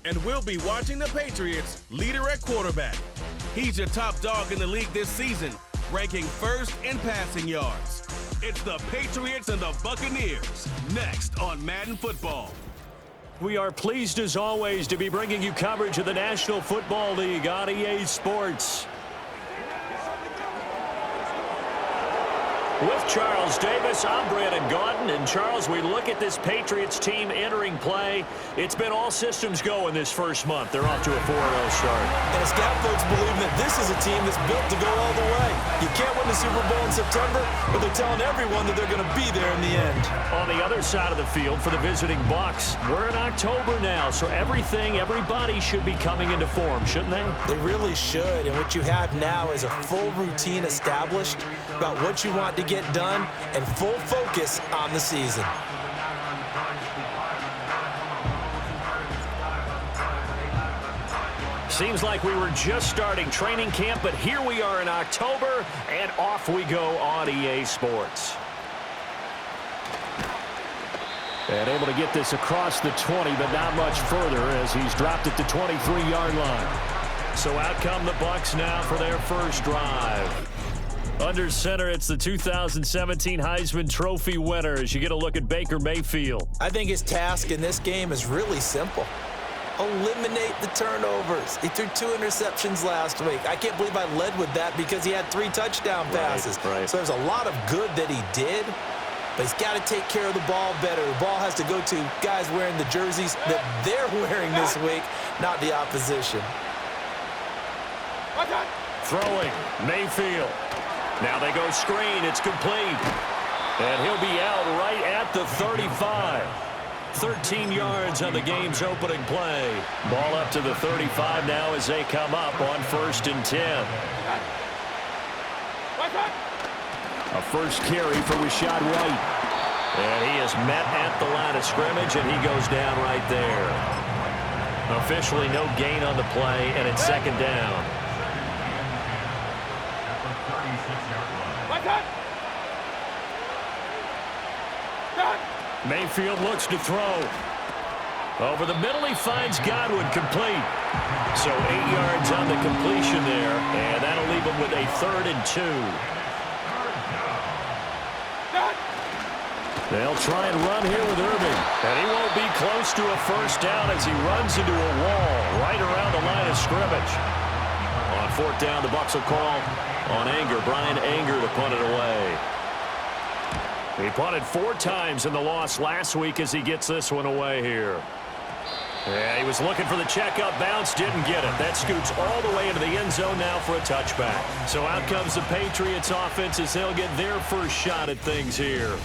and we'll be watching the Patriots' leader at quarterback. He's your top dog in the league this season, ranking first in passing yards. It's the Patriots and the Buccaneers, next on Madden Football. We are pleased as always to be bringing you coverage of the National Football League on EA Sports. With Charles Davis, I'm Brandon Gaudin. And Charles, we look at this Patriots team entering play. It's been all systems go in this first month. They're off to a 4-0 start. And scout folks believe that this is a team that's built to go all the way. You can't win the Super Bowl in September, but they're telling everyone that they're going to be there in the end. On the other side of the field for the visiting Bucs, we're in October now, so everybody should be coming into form, shouldn't they? They really should, and what you have now is a full routine established about what you want to get done and full focus on the season. Seems like we were just starting training camp, but here we are in October, and off we go on EA Sports. And able to get this across the 20, but not much further as he's dropped it to 23-yard line. So out come the Bucs now for their first drive. Under center, it's the 2017 Heisman Trophy winner as you get a look at Baker Mayfield. I think his task in this game is really simple. Eliminate the turnovers. He threw 2 interceptions last week. I can't believe I led with that because he had 3 touchdown passes. Right. So there's a lot of good that he did, but he's got to take care of the ball better. The ball has to go to guys wearing the jerseys that they're wearing this week, not the opposition. Throwing, Mayfield. Now they go screen. It's complete. And he'll be out right at the 35. 13 yards on the game's opening play. Ball up to the 35 now as they come up on 1st and 10. A first carry for Rashad White. And he is met at the line of scrimmage, and he goes down right there. Officially no gain on the play, and it's 2nd down. Mayfield looks to throw. Over the middle, he finds Godwin complete. So 8 yards on the completion there, and that'll leave him with a 3rd and 2. They'll try and run here with Irving. And he won't be close to a first down as he runs into a wall right around the line of scrimmage. On 4th down, the Bucs will call on Anger. Brian Anger to punt it away. He punted 4 times in the loss last week as he gets this one away here. Yeah, he was looking for the checkup bounce, didn't get it. That scoots all the way into the end zone now for a touchback. So out comes the Patriots offense as they'll get their first shot at things here.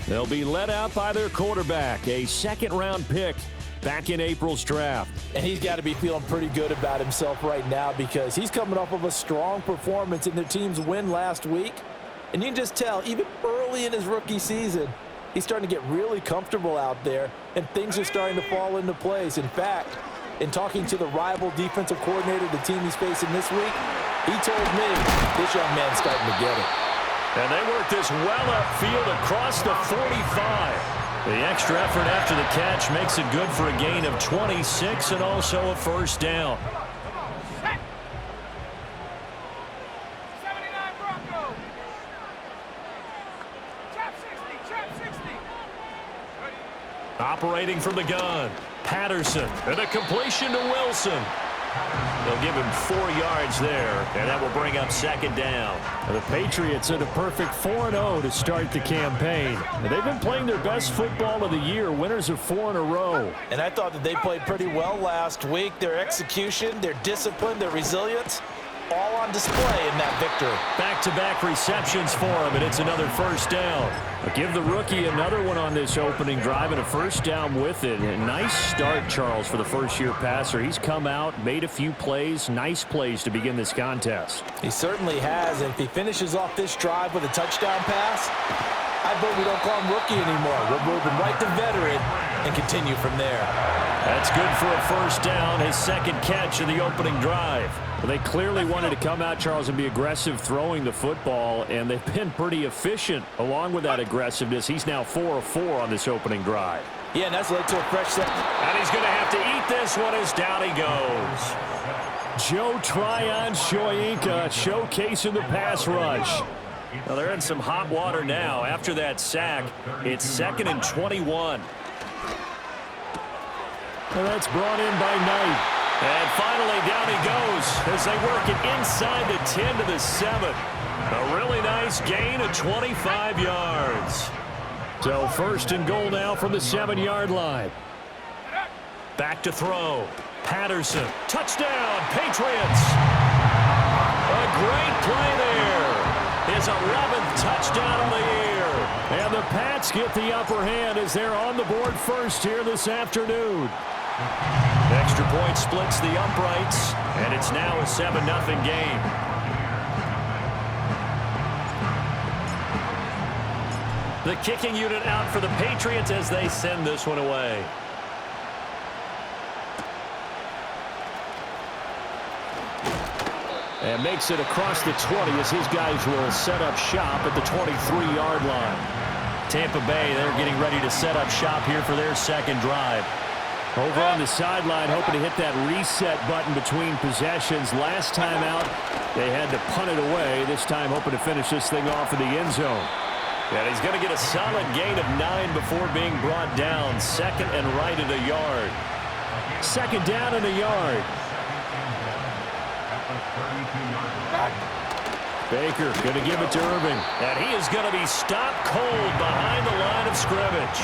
They'll be led out by their quarterback, a 2nd-round pick back in April's draft. And he's got to be feeling pretty good about himself right now because he's coming off of a strong performance in their team's win last week. And you can just tell, even early in his rookie season, he's starting to get really comfortable out there, and things are starting to fall into place. In fact, in talking to the rival defensive coordinator, the team he's facing this week, he told me this young man's starting to get it. And they work this well upfield across the 45. The extra effort after the catch makes it good for a gain of 26 and also a first down. Operating from the gun, Patterson, and a completion to Wilson. They'll give him 4 yards there, and that will bring up 2nd down. The Patriots at a perfect 4-0 to start the campaign. They've been playing their best football of the year, winners of 4 in a row. And I thought that they played pretty well last week. Their execution, their discipline, their resilience, all on display in that victory. Back-to-back receptions for him, and it's another first down. Give the rookie another one on this opening drive and a first down with it. A nice start, Charles, for the first-year passer. He's come out, made a few plays, nice plays to begin this contest. He certainly has, and if he finishes off this drive with a touchdown pass, I vote we don't call him rookie anymore. We'll move him right to veteran and continue from there. That's good for a first down, his second catch of the opening drive. Well, they clearly wanted to come out, Charles, and be aggressive throwing the football, and they've been pretty efficient along with that aggressiveness. He's now 4 of 4 on this opening drive. Yeah, and that's led to a fresh set. And he's going to have to eat this one as down he goes. Joe Tryon-Shoyinka showcasing the pass rush. Well, they're in some hot water now. After that sack, it's 2nd and 21. And that's brought in by Knight. And finally, down he goes as they work it inside the 10 to the 7. A really nice gain of 25 yards. So 1st and goal now from the 7-yard line. Back to throw. Patterson. Touchdown, Patriots. A great play there. His 11th touchdown of the year. And the Pats get the upper hand as they're on the board first here this afternoon. Extra point splits the uprights, and it's now a 7-0 game. The kicking unit out for the Patriots as they send this one away. And makes it across the 20 as his guys will set up shop at the 23-yard line. Tampa Bay, they're getting ready to set up shop here for their second drive. Over on the sideline, hoping to hit that reset button between possessions. Last time out, they had to punt it away. This time, hoping to finish this thing off in the end zone. And he's going to get a solid gain of 9 before being brought down. 2nd and right at a yard. 2nd down and a yard. Baker going to give it to Irving. And he is going to be stopped cold behind the line of scrimmage.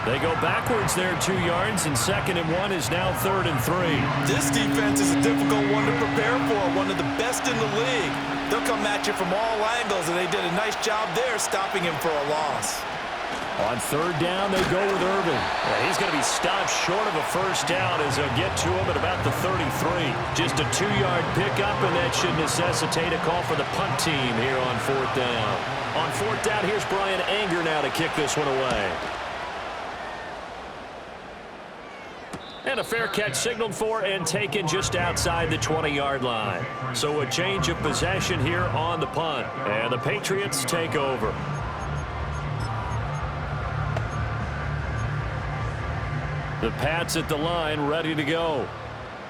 They go backwards there 2 yards, and 2nd and 1 is now 3rd and 3. This defense is a difficult one to prepare for, one of the best in the league. They'll come at you from all angles, and they did a nice job there stopping him for a loss. On 3rd down, they go with Irving. Yeah, he's going to be stopped short of a first down as they'll get to him at about the 33. Just a 2-yard pickup, and that should necessitate a call for the punt team here on 4th down. On 4th down, here's Brian Anger now to kick this one away. And a fair catch signaled for and taken just outside the 20-yard line. So a change of possession here on the punt. And the Patriots take over. The Pats at the line, ready to go.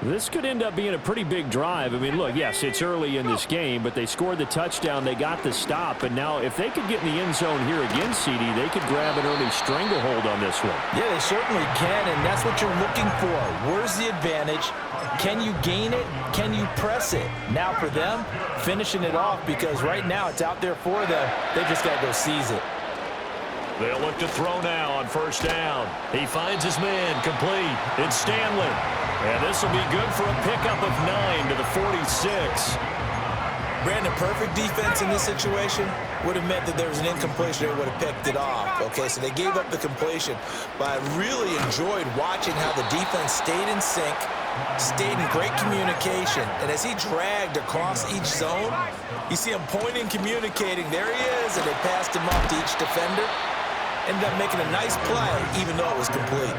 This could end up being a pretty big drive. I mean, look, yes, it's early in this game, but they scored the touchdown. They got the stop. And now if they could get in the end zone here again, CD, they could grab an early stranglehold on this one. Yeah, they certainly can, and that's what you're looking for. Where's the advantage? Can you gain it? Can you press it? Now for them, finishing it off, because right now it's out there for them. They just got to go seize it. They'll look to throw now on 1st down. He finds his man complete. It's Stanley. And this will be good for a pickup of 9 to the 46. Brandon, perfect defense in this situation would have meant that there was an incompletion. They would have picked it off. Okay, so they gave up the completion. But I really enjoyed watching how the defense stayed in sync, stayed in great communication. And as he dragged across each zone, you see him pointing, communicating. There he is, and they passed him off to each defender. Ended up making a nice play, even though it was complete.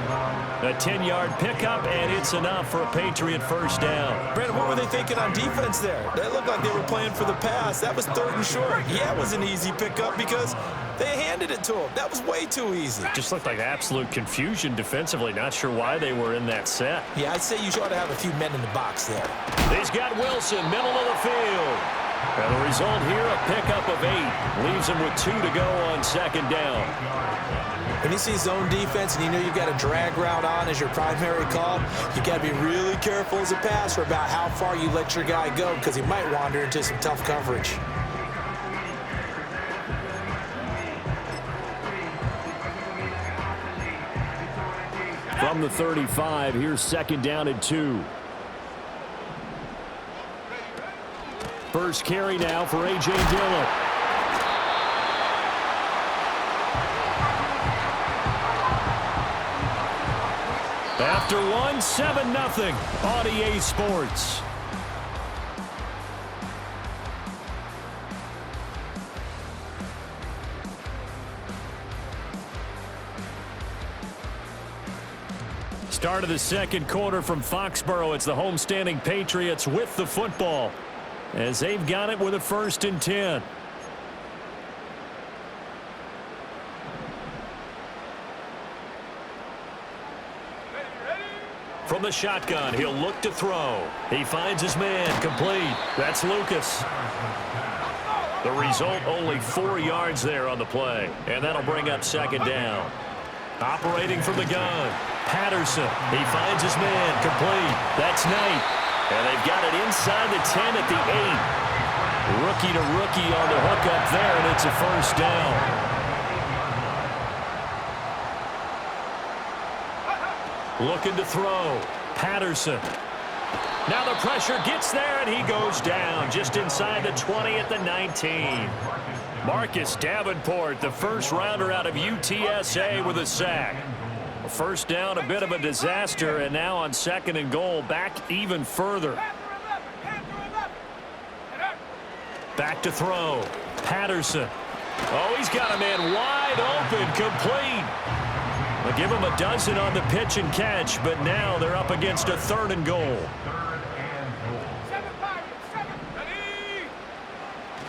A 10-yard pickup, and it's enough for a Patriot first down. Brandon, what were they thinking on defense there? They looked like they were playing for the pass. That was 3rd and short. Yeah, it was an easy pickup because they handed it to him. That was way too easy. Just looked like absolute confusion defensively. Not sure why they were in that set. Yeah, I'd say you ought to have a few men in the box there. He's got Wilson, middle of the field. And the result here, a pickup of 8. Leaves him with 2 to go on 2nd down. When you see zone defense and you know you've got a drag route on as your primary call, you got to be really careful as a passer about how far you let your guy go, because he might wander into some tough coverage. From the 35, here's 2nd down and 2. First carry now for A.J. Dillon. After 1, 7-0 on EA Sports. Start of the second quarter from Foxborough. It's the homestanding Patriots with the football as they've got it with a 1st and 10. From the shotgun, he'll look to throw. He finds his man, complete. That's Lucas. The result, only 4 yards there on the play, and that'll bring up 2nd down. Operating from the gun, Patterson. He finds his man, complete. That's Knight. And they've got it inside the 10 at the 8. Rookie to rookie on the hook up there, and it's a 1st down. Looking to throw. Patterson. Now the pressure gets there, and he goes down just inside the 20 at the 19. Marcus Davenport, the first rounder out of UTSA with a sack. A 1st down, a bit of a disaster, and now on 2nd and goal, back even further. Back to throw. Patterson. Oh, he's got a man wide open, complete. They'll give him a dozen on the pitch and catch, but now they're up against a 3rd and goal.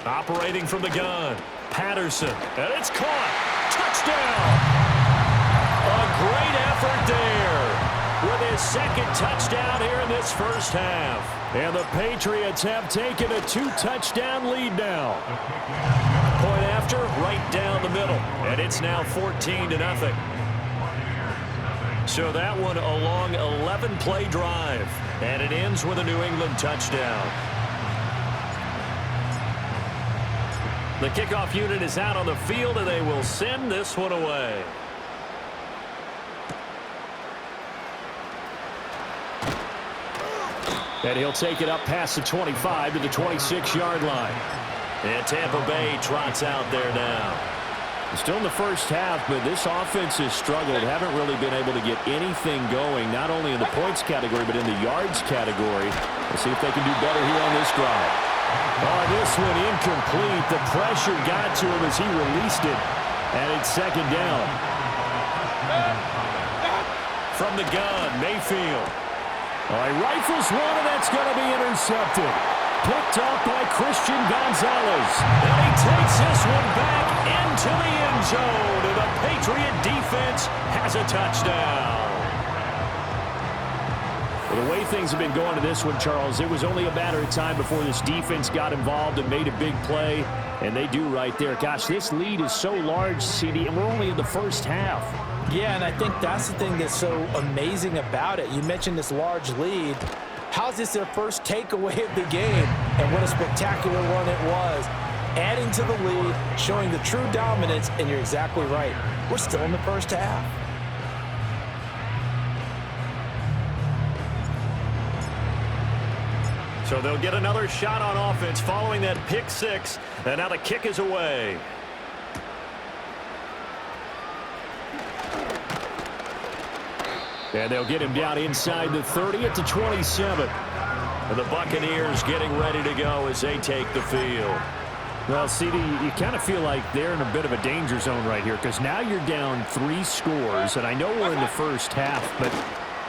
Operating from the gun, Patterson, and it's caught. Touchdown! A great effort there with his 2nd touchdown here in this 1st half. And the Patriots have taken a 2-touchdown lead now. Point after, right down the middle, and it's now 14-0. So that one a long 11-play drive, and it ends with a New England touchdown. The kickoff unit is out on the field, and they will send this one away. And he'll take it up past the 25 to the 26-yard line. And Tampa Bay trots out there now. Still in the 1st half, but this offense has struggled. Haven't really been able to get anything going, not only in the points category, but in the yards category. Let's see if they can do better here on this drive. Oh, this one incomplete. The pressure got to him as he released it, and it's 2nd down. From the gun, Mayfield. Oh, he rifles one, and that's going to be intercepted. Picked up by Christian Gonzalez. And he takes this one back into the end zone, and the Patriot defense has a touchdown. Well, the way things have been going to this one, Charles, it was only a matter of time before this defense got involved and made a big play, and they do right there. Gosh, this lead is so large, CD, and we're only in the 1st half. Yeah, and I think that's the thing that's so amazing about it. You mentioned this large lead. How's this their first takeaway of the game? And what a spectacular one it was. Adding to the lead, showing the true dominance, and you're exactly right. We're still in the 1st half. So they'll get another shot on offense following that pick 6, and now the kick is away. And they'll get him down inside the 30 at the 27. And the Buccaneers getting ready to go as they take the field. Well, CD, you kind of feel like they're in a bit of a danger zone right here because now you're down 3 scores, and I know we're in the 1st half, but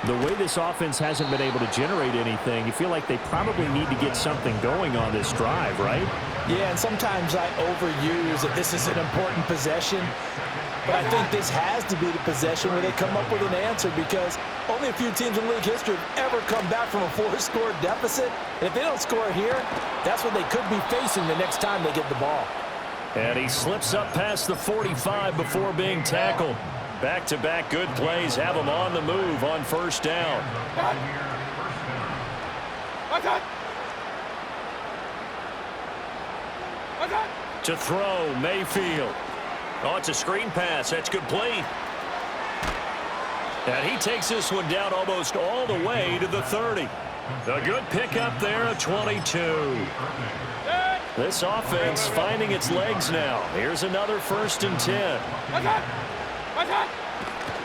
the way this offense hasn't been able to generate anything, you feel like they probably need to get something going on this drive, right? Yeah, and sometimes I overuse that this is an important possession. But I think this has to be the possession where they come up with an answer because only a few teams in league history have ever come back from a 4-score deficit. And if they don't score here, that's what they could be facing the next time they get the ball. And he slips up past the 45 before being tackled. Back-to-back good plays have him on the move on 1st down. To throw, Mayfield. Oh, it's a screen pass. That's complete. And he takes this one down almost all the way to the 30. A good pickup there at 22. This offense finding its legs now. Here's another 1st and 10.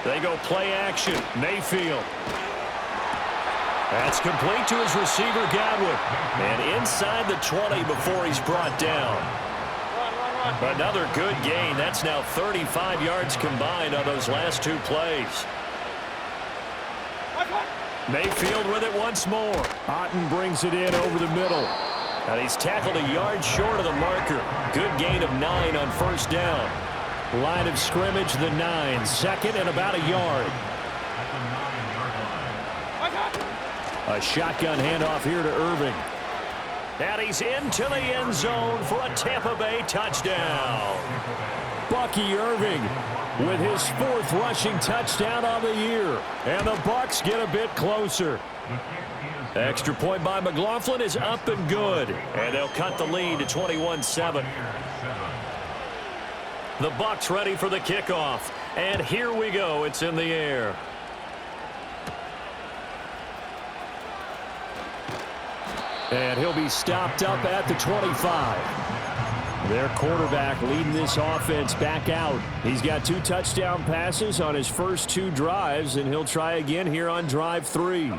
They go play action. Mayfield. That's complete to his receiver, Godwin. And inside the 20 before he's brought down. Another good gain. That's now 35 yards combined on those last 2 plays. Mayfield with it once more. Otten brings it in over the middle. And he's tackled a yard short of the marker. Good gain of 9 on first down. Line of scrimmage, the 9. Second and about a yard. A shotgun handoff here to Irving. And he's into the end zone for a Tampa Bay touchdown. Bucky Irving with his 4th rushing touchdown on the year. And the Bucs get a bit closer. Extra point by McLaughlin is up and good. And they'll cut the lead to 21-7. The Bucs ready for the kickoff. And here we go. It's in the air. And he'll be stopped up at the 25. Their quarterback leading this offense back out. He's got 2 touchdown passes on his first 2 drives, and he'll try again here on drive 3.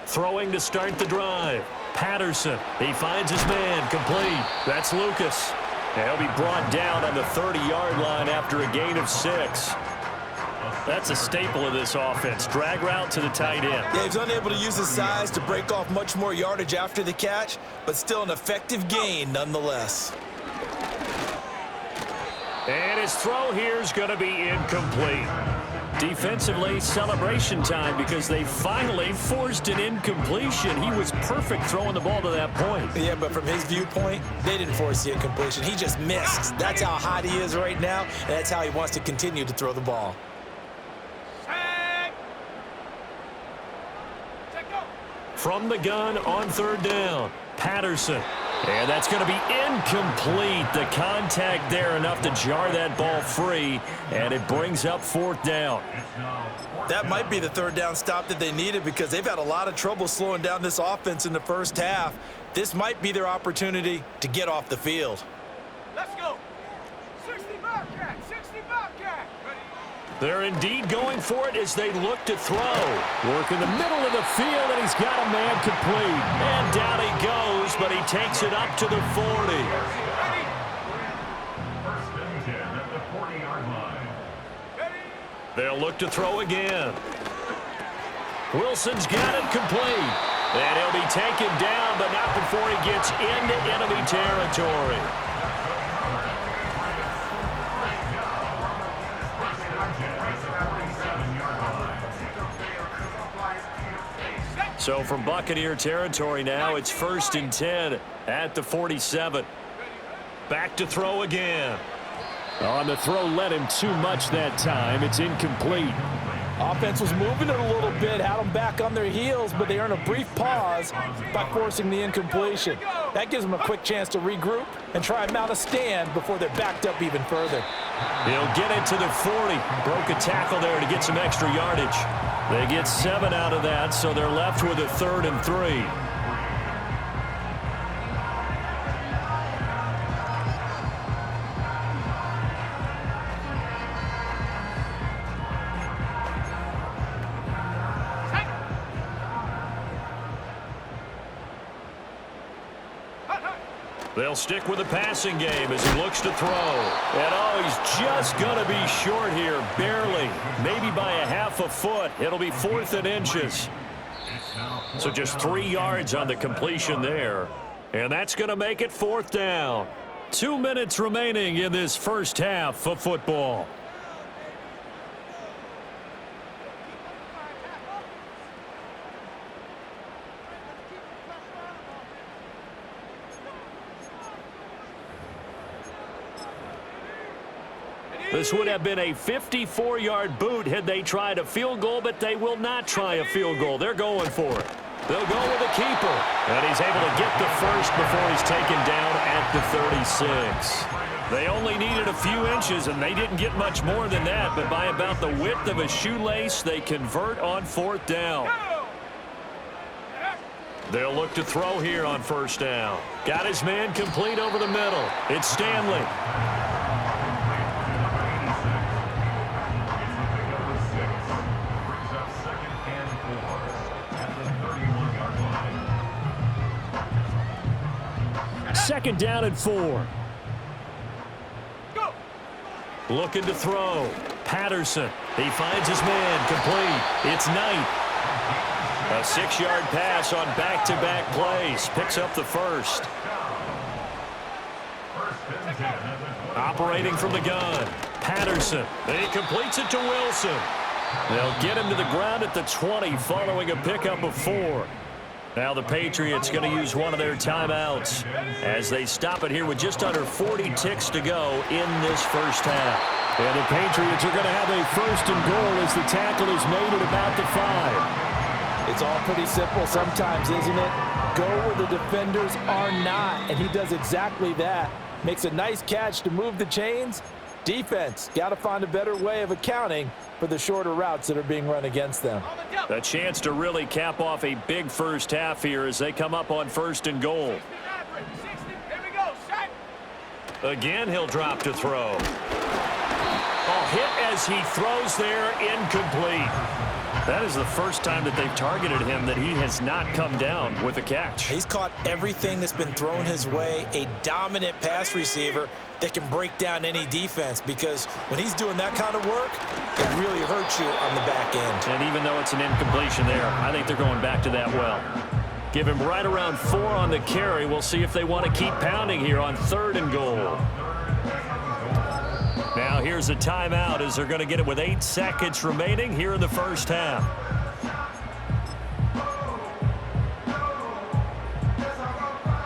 Throwing to start the drive. Patterson. He finds his man. Complete. That's Lucas. And he'll be brought down on the 30-yard line after a gain of 6. That's a staple of this offense. Drag route to the tight end. Yeah, he's unable to use his size to break off much more yardage after the catch, but still an effective gain nonetheless. And his throw here is going to be incomplete. Defensively, celebration time because they finally forced an incompletion. He was perfect throwing the ball to that point. Yeah, but from his viewpoint, they didn't force the incompletion. He just missed. That's how hot he is right now, and that's how he wants to continue to throw the ball. From the gun on 3rd down, Patterson. And that's going to be incomplete. The contact there enough to jar that ball free, and it brings up 4th down. That might be the 3rd down stop that they needed because they've had a lot of trouble slowing down this offense in the first half. This might be their opportunity to get off the field. Let's go. 60 Bobcat, 60 Bobcat. They're indeed going for it as they look to throw. Work in the middle of the field, and he's got a man complete. And down he goes, but he takes it up to the 40. They'll look to throw again. Wilson's got it complete. And he'll be taken down, but not before he gets into enemy territory. So from Buccaneer territory now, it's 1st and 10 at the 47. Back to throw again. On the throw, led him too much that time. It's incomplete. Offense was moving it a little bit, had them back on their heels, but they earn a brief pause by forcing the incompletion. That gives them a quick chance to regroup and try and mount a stand before they're backed up even further. He'll get it to the 40. Broke a tackle there to get some extra yardage. They get 7 out of that, so they're left with a 3rd and 3. They'll stick with the passing game as he looks to throw. And oh, he's just going to be short here, barely. Maybe by a half a foot. It'll be 4th and inches. So just 3 yards on the completion there. And that's going to make it 4th down. 2 minutes remaining in this first half of football. This would have been a 54-yard boot had they tried a field goal, but they will not try a field goal. They're going for it. They'll go with a keeper. And he's able to get the first before he's taken down at the 36. They only needed a few inches, and they didn't get much more than that, but by about the width of a shoelace, they convert on 4th down. They'll look to throw here on 1st down. Got his man complete over the middle. It's Stanley. Second down and 4. Go. Looking to throw. Patterson. He finds his man complete. It's Knight. A 6-yard pass on back-to-back plays. Picks up the first. Operating from the gun. Patterson. He completes it to Wilson. They'll get him to the ground at the 20 following a pickup of 4. Now the Patriots going to use one of their timeouts as they stop it here with just under 40 ticks to go in this first half. And the Patriots are going to have a first and goal as the tackle is made at about the 5. It's all pretty simple sometimes, isn't it? Go where the defenders are not, and he does exactly that. Makes a nice catch to move the chains. Defense, got to find a better way of accounting for the shorter routes that are being run against them. A chance to really cap off a big first half here as they come up on first and goal. Again, he'll drop to throw. Hit as he throws there, incomplete. That is the first time that they've targeted him that he has not come down with a catch. He's caught everything that's been thrown his way, a dominant pass receiver that can break down any defense, because when he's doing that kind of work, it really hurts you on the back end. And even though it's an incompletion there, I think they're going back to that well. Give him right around 4 on the carry. We'll see if they want to keep pounding here on 3rd and goal. Now here's a timeout as they're going to get it with 8 seconds remaining here in the first half.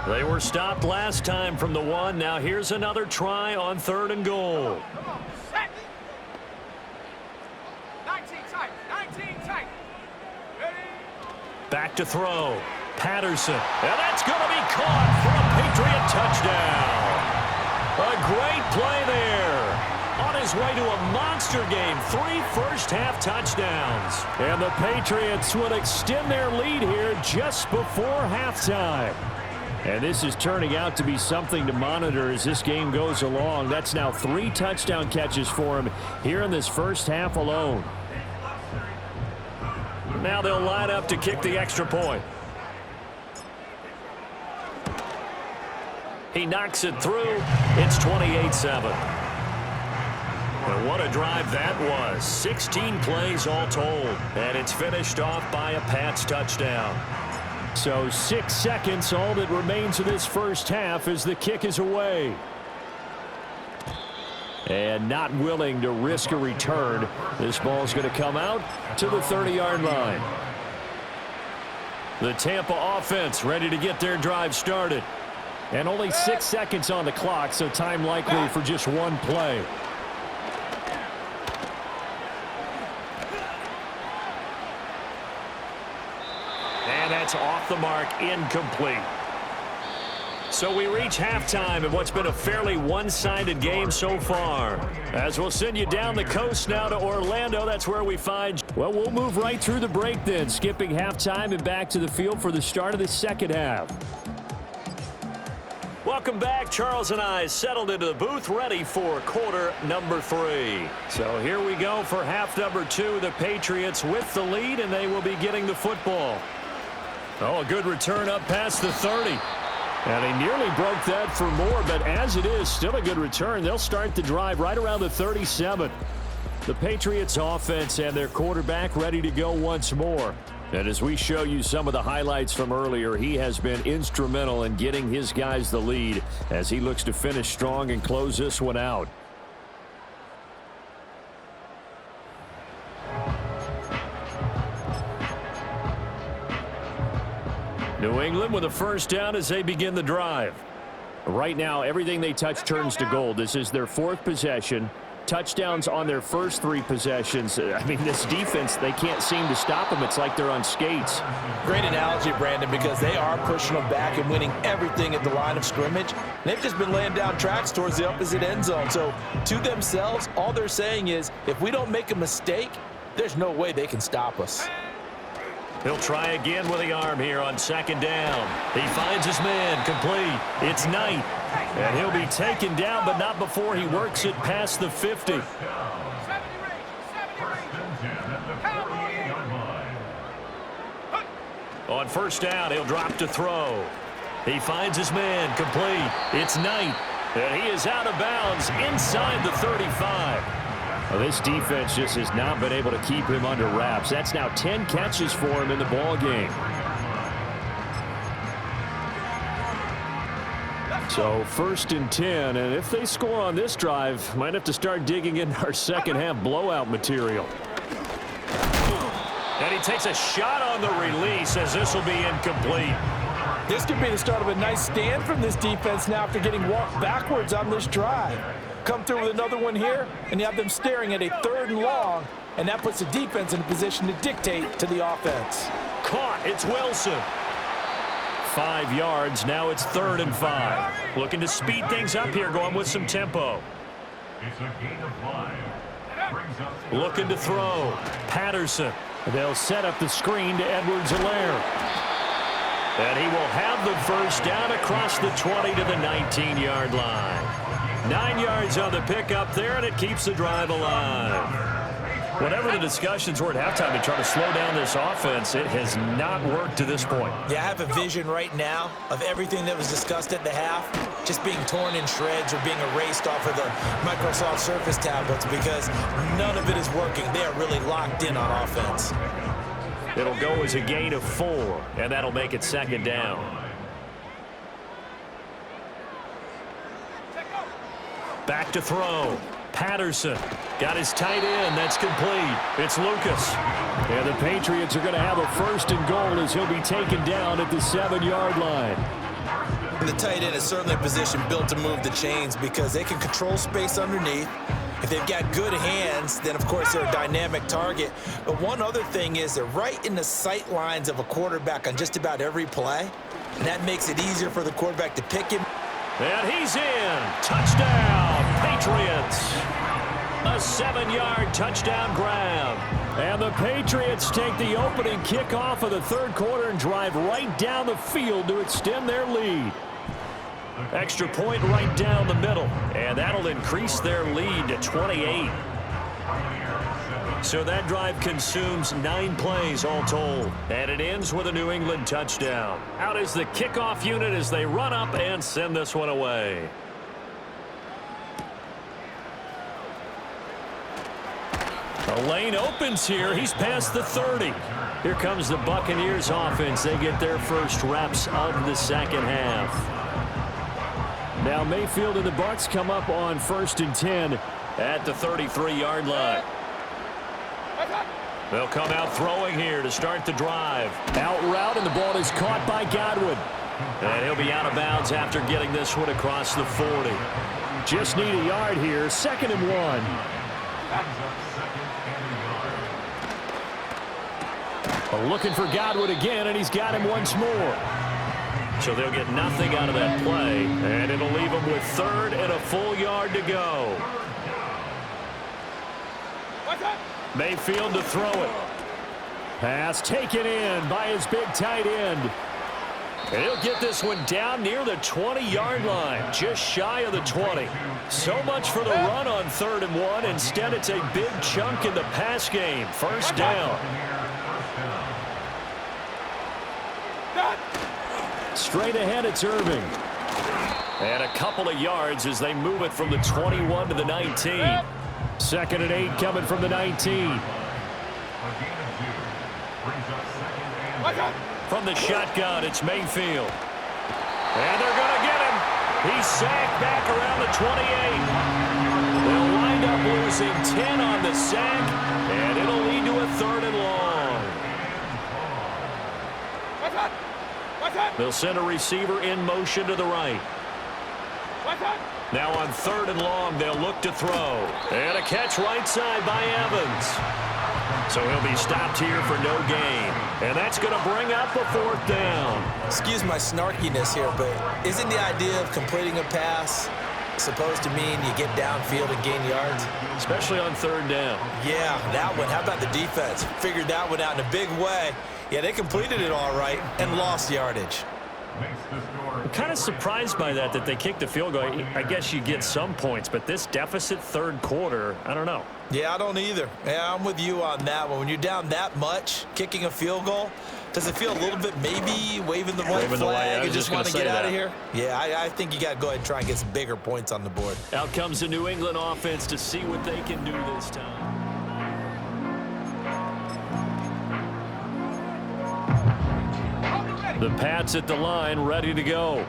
They were stopped last time from the 1. Now here's another try on 3rd and goal. 19 tight, 19 tight. Ready? Back to throw. Patterson. And that's going to be caught for a Patriot touchdown. A great play there. On his way to a monster game, 3 first-half touchdowns. And the Patriots will extend their lead here just before halftime. And this is turning out to be something to monitor as this game goes along. That's now 3 touchdown catches for him here in this first half alone. Now they'll line up to kick the extra point. He knocks it through. It's 28-7. And what a drive that was. 16 plays all told. And it's finished off by a Pats touchdown. So 6 seconds, all that remains of this first half as the kick is away. And not willing to risk a return. This ball's going to come out to the 30-yard line. The Tampa offense ready to get their drive started. And only 6 seconds on the clock, so time likely for just one play. And that's off the mark, incomplete. So we reach halftime in what's been a fairly one-sided game so far. As we'll send you down the coast now to Orlando, that's where we find... Well, we'll move right through the break then, skipping halftime and back to the field for the start of the second half. Welcome back. Charles and I settled into the booth ready for quarter number 3. So here we go for half number 2. The Patriots with the lead, and they will be getting the football. Oh, a good return up past the 30. And he nearly broke that for more, but as it is, still a good return. They'll start the drive right around the 37. The Patriots offense and their quarterback ready to go once more. And as we show you some of the highlights from earlier, he has been instrumental in getting his guys the lead as he looks to finish strong and close this one out. New England with a first down as they begin the drive. Right now, everything they touch turns to gold. This is their 4th possession. Touchdowns on their first 3 possessions. I mean, this defense, they can't seem to stop them. It's like they're on skates. Great analogy, Brandon, because they are pushing them back and winning everything at the line of scrimmage. They've just been laying down tracks towards the opposite end zone. So to themselves, all they're saying is, if we don't make a mistake, there's no way they can stop us. He'll try again with the arm here on second down. He finds his man, complete. It's Knight. And he'll be taken down, but not before he works it past the 50. 70 On first down, he'll drop to throw. He finds his man, complete. It's Knight. And he is out of bounds inside the 35. Well, this defense just has not been able to keep him under wraps. That's now 10 catches for him in the ball game. So 1st and 10, and if they score on this drive, might have to start digging in our second half blowout material. And he takes a shot on the release as this will be incomplete. This could be the start of a nice stand from this defense now after getting walked backwards on this drive. Come through with another one here, and you have them staring at a 3rd and long, and that puts the defense in a position to dictate to the offense. Caught. It's Wilson. 5 yards. Now it's 3rd and 5. Looking to speed things up here, going with some tempo. It's a gain of 5. Looking to throw. Patterson. They'll set up the screen to Edwards-Helaire. And he will have the first down across the 20 to the 19-yard line. 9 yards on the pickup there, and it keeps the drive alive. Whatever the discussions were at halftime to try to slow down this offense, it has not worked to this point. Yeah, I have a vision right now of everything that was discussed at the half just being torn in shreds or being erased off of the Microsoft Surface tablets because none of it is working. They are really locked in on offense. It'll go as a gain of 4, and that'll make it 2nd down. Back to throw. Patterson got his tight end. That's complete. It's Lucas. And the Patriots are going to have a 1st and goal as he'll be taken down at the 7-yard line. The tight end is certainly a position built to move the chains because they can control space underneath. If they've got good hands, then of course they're a dynamic target. But one other thing is they're right in the sight lines of a quarterback on just about every play. And that makes it easier for the quarterback to pick him. And he's in. Touchdown, Patriots. A 7-yard touchdown grab. And the Patriots take the opening kickoff of the 3rd quarter and drive right down the field to extend their lead. Extra point right down the middle, and that'll increase their lead to 28. So that drive consumes 9 plays all told, and it ends with a New England touchdown. Out is the kickoff unit as they run up and send this one away. The lane opens here. He's past the 30. Here comes the Buccaneers offense. They get their first reps of the second half. Now Mayfield and the Bucs come up on 1st and 10 at the 33-yard line. They'll come out throwing here to start the drive. Out route, and the ball is caught by Godwin. And he'll be out of bounds after getting this one across the 40. Just need a yard here. 2nd and 1. Looking for Godwin again, and he's got him once more. So they'll get nothing out of that play, and it'll leave them with 3rd and a full yard to go. Mayfield to throw it. Pass taken in by his big tight end. And he'll get this one down near the 20-yard line, just shy of the 20. So much for the run on 3rd and 1. Instead, it's a big chunk in the pass game. 1st down. Straight ahead, it's Irving. And a couple of yards as they move it from the 21 to the 19. 2nd and 8 coming from the 19. From the shotgun, it's Mayfield. And they're going to get him. He's sacked back around the 28. They'll wind up losing 10 on the sack, and it'll lead to a 3rd and long. They'll send a receiver in motion to the right. Now on 3rd and long, they'll look to throw. And a catch right side by Evans. So he'll be stopped here for no gain. And that's going to bring up a 4th down. Excuse my snarkiness here, but isn't the idea of completing a pass supposed to mean you get downfield and gain yards? Especially on 3rd down. Yeah, that one. How about the defense? Figured that one out in a big way. Yeah, they completed it all right and lost yardage. I'm kind of surprised by that they kicked the field goal. I guess you get some points, but this deficit 3rd quarter, I don't know. Yeah, I don't either. Yeah, I'm with you on that one. When you're down that much, kicking a field goal, Does it feel a little bit maybe waving the white flag and just want to get out of here? Yeah, I think you got to go ahead and try and get some bigger points on the board. Out comes the New England offense to see what they can do this time. The Pats at the line, ready to go.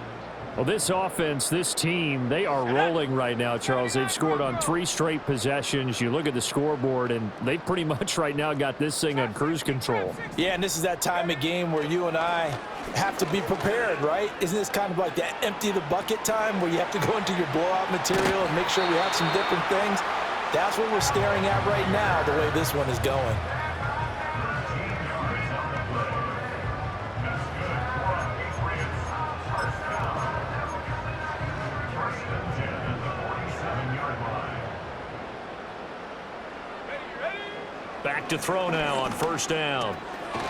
Well, this offense, this team, they are rolling right now, Charles. They've scored on 3 straight possessions. You look at the scoreboard, and they pretty much right now got this thing on cruise control. Yeah, and this is that time of game where you and I have to be prepared, right? Isn't this kind of like that empty the bucket time where you have to go into your blowout material and make sure we have some different things? That's what we're staring at right now, the way this one is going. Back to throw now on first down.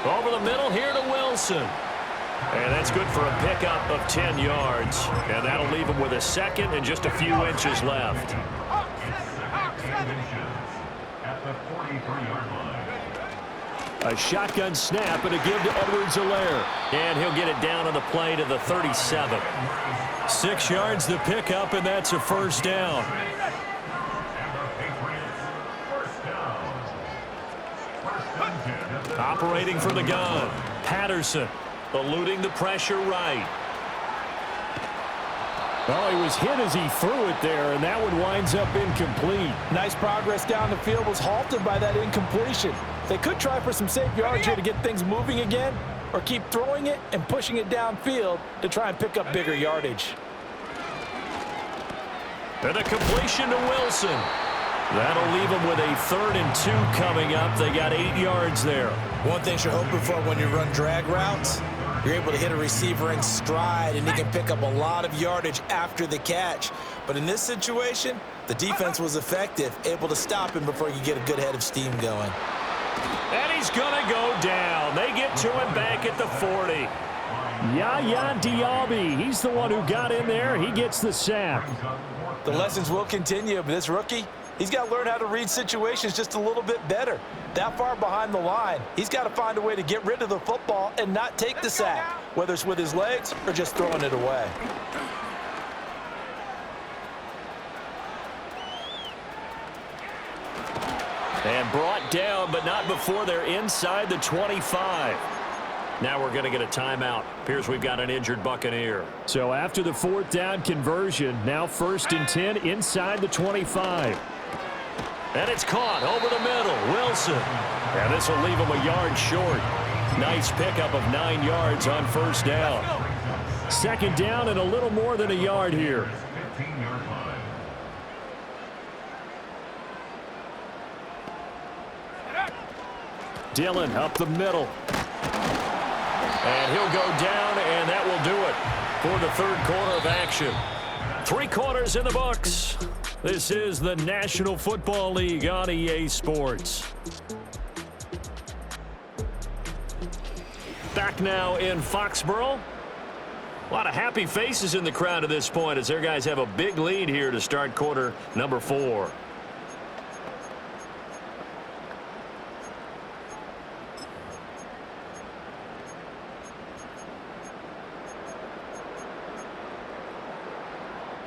Over the middle here to Wilson. And that's good for a pickup of 10 yards. And that'll leave him with a second and just a few inches left. At the 43-yard line. A shotgun snap and a give to Edwards-Helaire. And he'll get it down on the play to the 37. 6 yards the pickup, and that's a first down. Operating for the gun. Patterson eluding the pressure right. Oh, he was hit as he threw it there, and that one winds up incomplete. Nice progress down the field, was halted by that incompletion. They could try for some safe yards here to get things moving again, or keep throwing it and pushing it downfield to try and pick up bigger yardage. And a completion to Wilson. That'll leave them with a 3rd and 2 coming up. They got 8 yards there. One thing you're hoping for when you run drag routes, you're able to hit a receiver in stride, and he can pick up a lot of yardage after the catch. But in this situation, the defense was effective, able to stop him before you get a good head of steam going. And he's going to go down. They get to him back at the 40. Yaya Diaby, he's the one who got in there. He gets the sack. The lessons will continue, but this rookie, he's got to learn how to read situations just a little bit better. That far behind the line, he's got to find a way to get rid of the football and not take the sack, whether it's with his legs or just throwing it away. And brought down, but not before they're inside the 25. Now we're going to get a timeout. Appears we've got an injured Buccaneer. So after the 4th down conversion, now 1st and 10 inside the 25. And it's caught over the middle. Wilson. And this will leave him a yard short. Nice pickup of 9 yards on first down. 2nd down and a little more than a yard here. 15-yard line. Dillon up the middle. And he'll go down, and that will do it for the 3rd quarter of action. 3 quarters in the books. This is the National Football League on EA Sports. Back now in Foxborough. A lot of happy faces in the crowd at this point as their guys have a big lead here to start quarter number 4.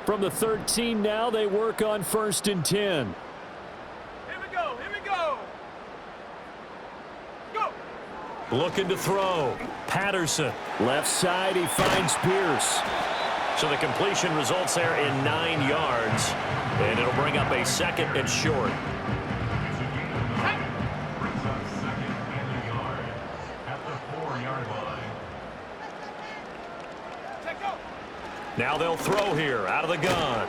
From the 13 now, they work on 1st and 10. Here we go, here we go. Go. Looking to throw. Patterson. Left side, he finds Pierce. So the completion results there in 9 yards. And it'll bring up a 2nd and short. Brings up 2nd and a yard at the 4-yard line. Now they'll throw here out of the gun.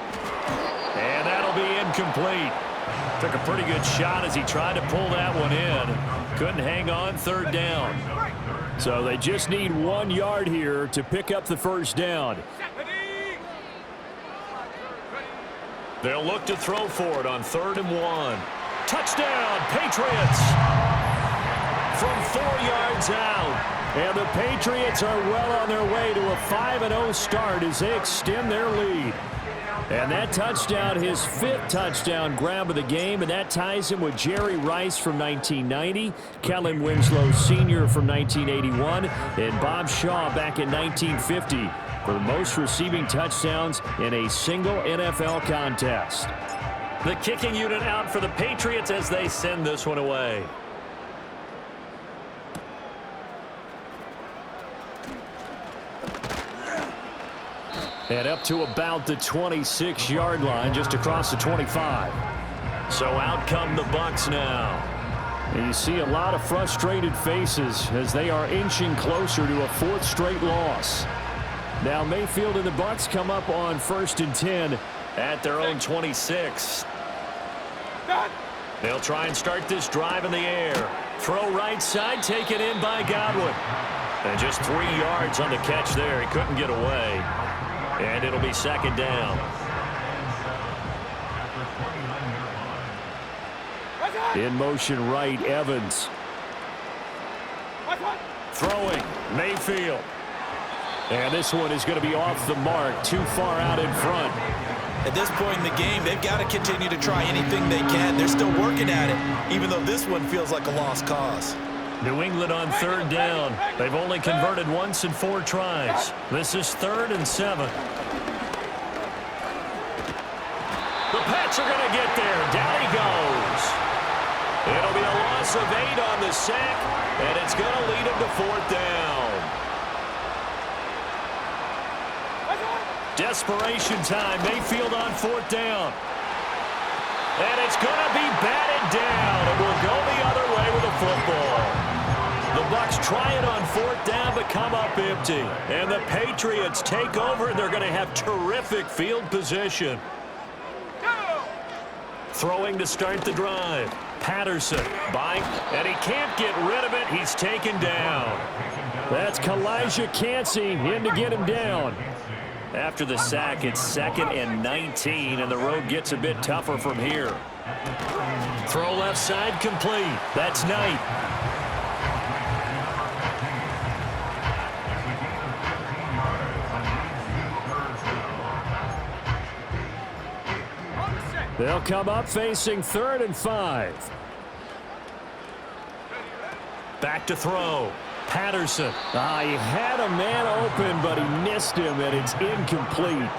And that'll be incomplete. Took a pretty good shot as he tried to pull that one in. Couldn't hang on 3rd down. So they just need 1 yard here to pick up the 1st down. They'll look to throw for it on 3rd and 1. Touchdown, Patriots! From 4 yards out. And the Patriots are well on their way to a 5-0 start as they extend their lead. And that touchdown, his 5th touchdown grab of the game, and that ties him with Jerry Rice from 1990, Kellen Winslow Sr. from 1981, and Bob Shaw back in 1950 for the most receiving touchdowns in a single NFL contest. The kicking unit out for the Patriots as they send this one away. And up to about the 26-yard line, just across the 25. So out come the Bucs now. And you see a lot of frustrated faces as they are inching closer to a 4th straight loss. Now Mayfield and the Bucs come up on 1st and 10 at their own 26. They'll try and start this drive in the air. Throw right side, taken in by Godwin. And just 3 yards on the catch there. He couldn't get away. And it'll be 2nd down. In motion right, Evans. Throwing, Mayfield. And this one is going to be off the mark, too far out in front. At this point in the game, they've got to continue to try anything they can. They're still working at it, even though this one feels like a lost cause. New England on 3rd down. They've only converted once in 4 tries. This is 3rd and 7. The Pats are going to get there. Down he goes. It'll be a loss of 8 on the sack, and it's going to lead him to 4th down. Desperation time. Mayfield on 4th down. And it's going to be batted down. It will go the other way with the football. The Bucs try it on 4th down, but come up empty. And the Patriots take over. They're going to have terrific field position. Throwing to start the drive. Patterson buying, and he can't get rid of it. He's taken down. That's Kalijah Cansey in to get him down. After the sack, it's 2nd and 19, and the road gets a bit tougher from here. Throw left side complete. That's Knight. They'll come up facing 3rd and 5. Back to throw. Patterson. He had a man open, but he missed him, and it's incomplete.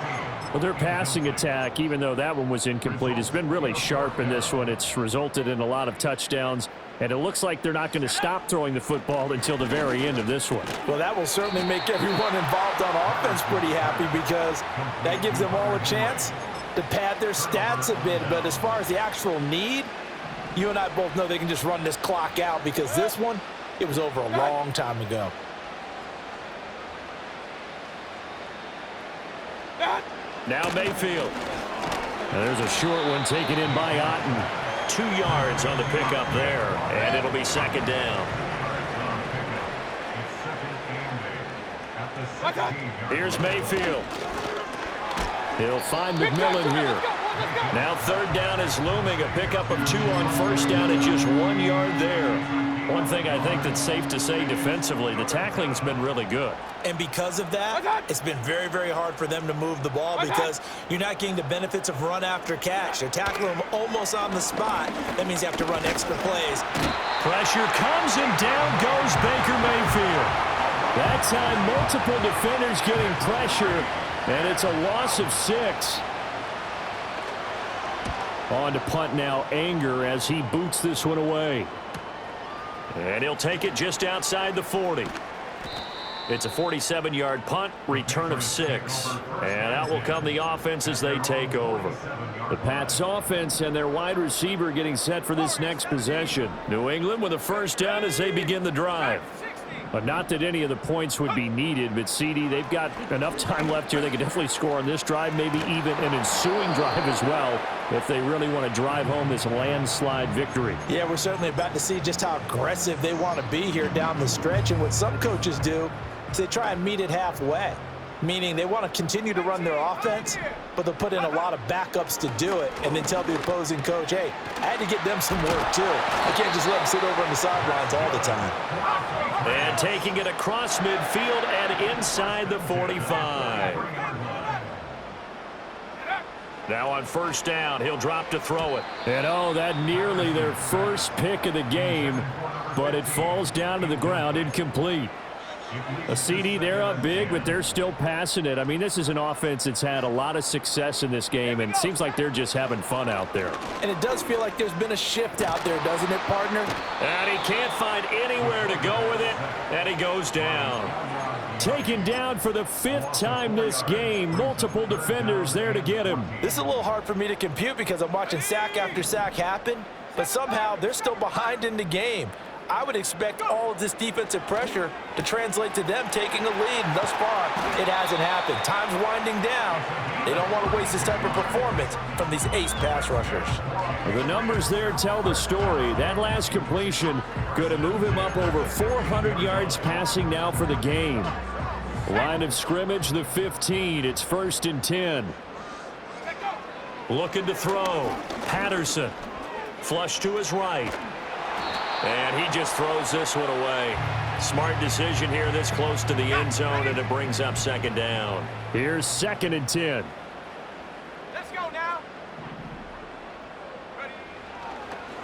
Well, their passing attack, even though that one was incomplete, has been really sharp in this one. It's resulted in a lot of touchdowns, and it looks like they're not going to stop throwing the football until the very end of this one. Well, that will certainly make everyone involved on offense pretty happy because that gives them all a chance to pad their stats a bit. But as far as the actual need, you and I both know they can just run this clock out because this one, it was over a long time ago. Now Mayfield. Now there's a short one taken in by Otten. 2 yards on the pickup there, and it'll be 2nd down. Here's Mayfield. He'll find McMillan here. Now 3rd down is looming. A pickup of 2 on 1st down and just 1 yard there. One thing I think that's safe to say defensively, the tackling's been really good. And because of that, it's been very, very hard for them to move the ball because you're not getting the benefits of run after catch. They're tackling them almost on the spot. That means you have to run extra plays. Pressure comes and down goes Baker Mayfield. That time, multiple defenders getting pressure, and it's a loss of 6. On to punt now, Anger, as he boots this one away. And he'll take it just outside the 40. It's a 47-yard punt, return of 6. And out will come the offense as they take over. The Pats offense and their wide receiver getting set for this next possession. New England with a 1st down as they begin the drive. But not that any of the points would be needed, but CD, they've got enough time left here. They can definitely score on this drive, maybe even an ensuing drive as well, if they really want to drive home this landslide victory. Yeah, we're certainly about to see just how aggressive they want to be here down the stretch. And what some coaches do is they try and meet it halfway, meaning they want to continue to run their offense, but they'll put in a lot of backups to do it and then tell the opposing coach, hey, I had to get them some work too. I can't just let them sit over on the sidelines all the time. And taking it across midfield and inside the 45. Now on first down, he'll drop to throw it. And oh, that nearly their first pick of the game, but it falls down to the ground, incomplete. A CD, they're up big, but they're still passing it. I mean, this is an offense that's had a lot of success in this game, and it seems like they're just having fun out there. And it does feel like there's been a shift out there, doesn't it, partner? And he can't find anywhere to go with it, and he goes down. Taken down for the 5th time this game. Multiple defenders there to get him. This is a little hard for me to compute because I'm watching sack after sack happen, but somehow they're still behind in the game. I would expect all of this defensive pressure to translate to them taking a lead. And thus far, it hasn't happened. Time's winding down. They don't want to waste this type of performance from these ace pass rushers. The numbers there tell the story. That last completion going to move him up over 400 yards passing now for the game. Line of scrimmage, the 15. It's 1st and 10. Looking to throw. Patterson. Flush to his right. And he just throws this one away. Smart decision here this close to the end zone, and it brings up 2nd down. Here's 2nd and 10. Let's go now. Ready.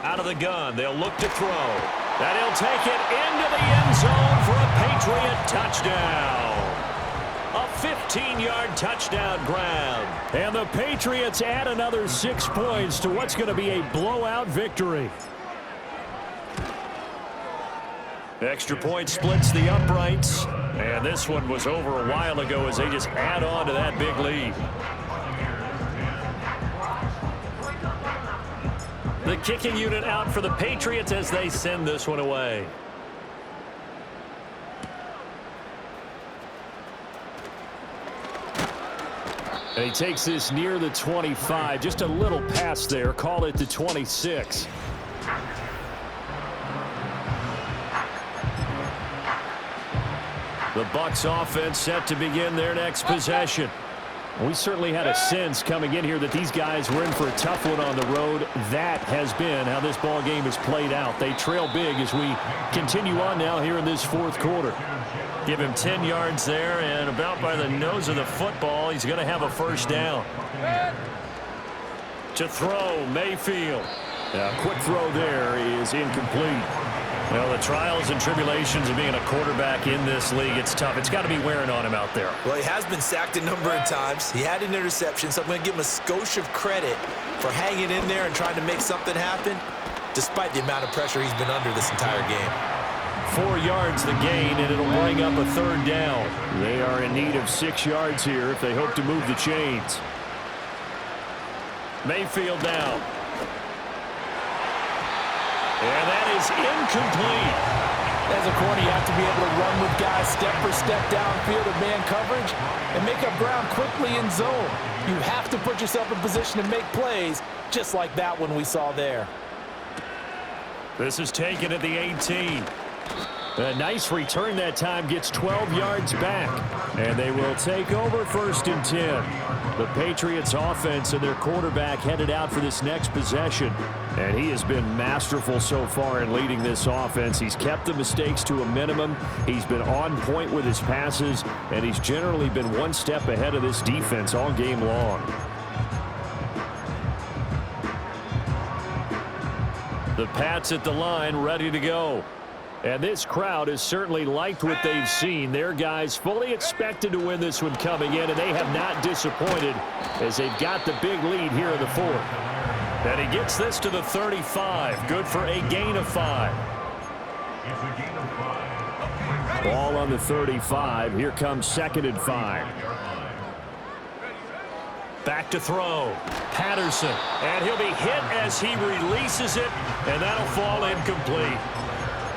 Out of the gun, they'll look to throw. And he'll take it into the end zone for a Patriot touchdown. A 15-yard touchdown grab. And the Patriots add another 6 points to what's going to be a blowout victory. Extra point splits the uprights. And this one was over a while ago as they just add on to that big lead. The kicking unit out for the Patriots as they send this one away. And he takes this near the 25. Just a little pass there. Call it the 26. The Bucs offense set to begin their next possession. We certainly had a sense coming in here that these guys were in for a tough one on the road. That has been how this ball game has played out. They trail big as we continue on now here in this 4th quarter. Give him 10 yards there, and about by the nose of the football, he's going to have a 1st down. To throw, Mayfield. Quick throw there is incomplete. Well, the trials and tribulations of being a quarterback in this league, it's tough. It's got to be wearing on him out there. Well, he has been sacked a number of times. He had an interception, so I'm going to give him a skosh of credit for hanging in there and trying to make something happen, despite the amount of pressure he's been under this entire game. 4 yards the gain, and it'll bring up a 3rd down. They are in need of 6 yards here if they hope to move the chains. Mayfield down. And that is incomplete. As a corner, you have to be able to run with guys step for step downfield of man coverage and make up ground quickly in zone. You have to put yourself in position to make plays, just like that one we saw there. This is taken at the 18. A nice return that time, gets 12 yards back. And they will take over 1st and 10. The Patriots offense and their quarterback headed out for this next possession. And he has been masterful so far in leading this offense. He's kept the mistakes to a minimum. He's been on point with his passes. And he's generally been one step ahead of this defense all game long. The Pats at the line, ready to go. And this crowd has certainly liked what they've seen. Their guys fully expected to win this one coming in, and they have not disappointed as they've got the big lead here in the 4th. And he gets this to the 35. Good for a gain of 5. Ball on the 35. Here comes 2nd and 5. Back to throw. Patterson. And he'll be hit as he releases it, and that'll fall incomplete.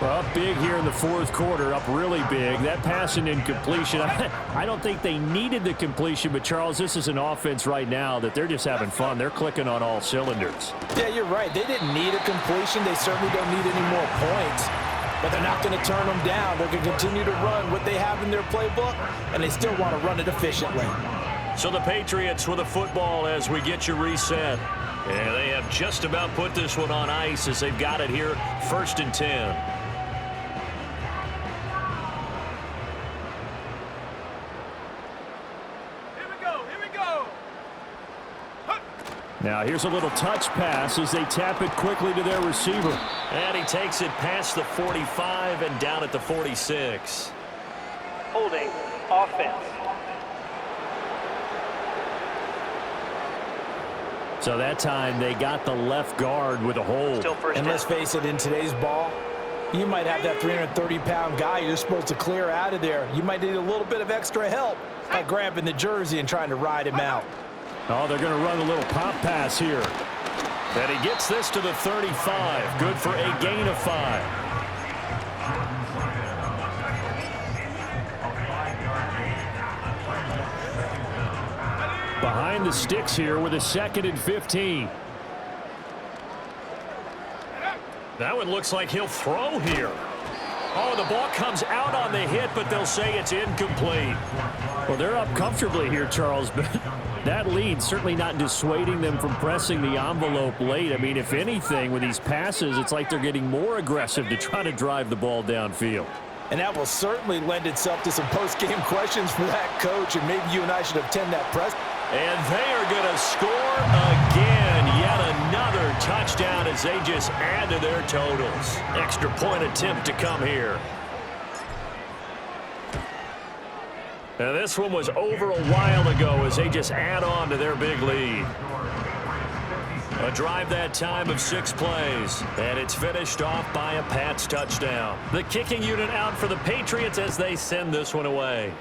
Well, up big here in the 4th quarter, up really big. That pass and incompletion, I don't think they needed the completion, but Charles, this is an offense right now that they're just having fun. They're clicking on all cylinders. Yeah, you're right. They didn't need a completion. They certainly don't need any more points, but they're not going to turn them down. They're going to continue to run what they have in their playbook, and they still want to run it efficiently. So the Patriots with a football as we get you reset. And they have just about put this one on ice as they've got it here, 1st and 10. Now here's a little touch pass as they tap it quickly to their receiver. And he takes it past the 45 and down at the 46. Holding offense. So that time they got the left guard with a hold. Still first And down. let's face it, in today's ball, you might have that 330-pound guy you're supposed to clear out of there. You might need a little bit of extra help by grabbing the jersey and trying to ride him out. Oh, they're going to run a little pop pass here. And he gets this to the 35. Good for a gain of 5. Behind the sticks here with a 2nd and 15. That one looks like he'll throw here. Oh, the ball comes out on the hit, but they'll say it's incomplete. Well, they're up comfortably here, Charles, but that lead certainly not dissuading them from pressing the envelope late. I mean, if anything, with these passes, it's like they're getting more aggressive to try to drive the ball downfield. And that will certainly lend itself to some post-game questions for that coach, and maybe you and I should attend that press. And they are going to score again. Yet another touchdown as they just add to their totals. Extra point attempt to come here. And this one was over a while ago as they just add on to their big lead. A drive that time of 6 plays. And it's finished off by a Pats touchdown. The kicking unit out for the Patriots as they send this one away.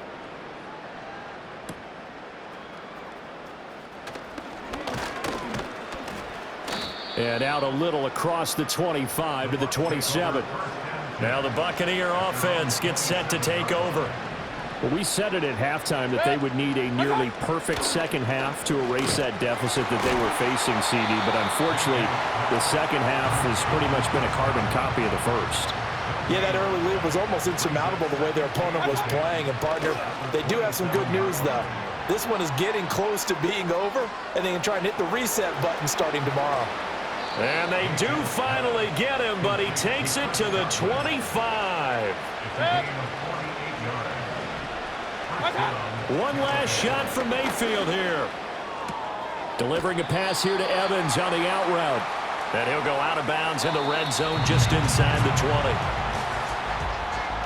And out a little across the 25 to the 27. Now the Buccaneer offense gets set to take over. Well, we said it at halftime that they would need a nearly perfect second half to erase that deficit that they were facing, CD. But unfortunately, the second half has pretty much been a carbon copy of the first. Yeah, that early lead was almost insurmountable the way their opponent was playing. And, partner, they do have some good news, though. This one is getting close to being over, and they can try and hit the reset button starting tomorrow. And they do finally get him, but he takes it to the 25. One last shot from Mayfield here. Delivering a pass here to Evans on the out route. And he'll go out of bounds in the red zone just inside the 20.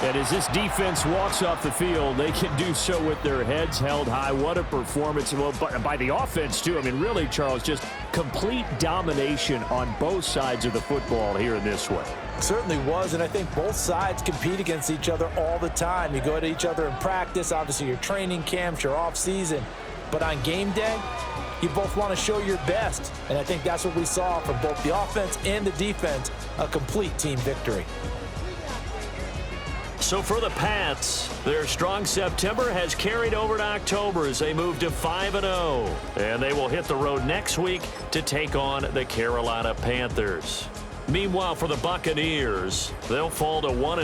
And as this defense walks off the field, they can do so with their heads held high. What a performance. Well, by the offense, too. I mean, really, Charles, just complete domination on both sides of the football here in this one. Certainly was, and I think both sides compete against each other all the time. You go to each other in practice, obviously your training camps, your off-season. But on game day, you both want to show your best. And I think that's what we saw from both the offense and the defense, a complete team victory. So for the Pats, their strong September has carried over to October as they move to 5-0. And they will hit the road next week to take on the Carolina Panthers. Meanwhile, for the Buccaneers, they'll fall to 1-4.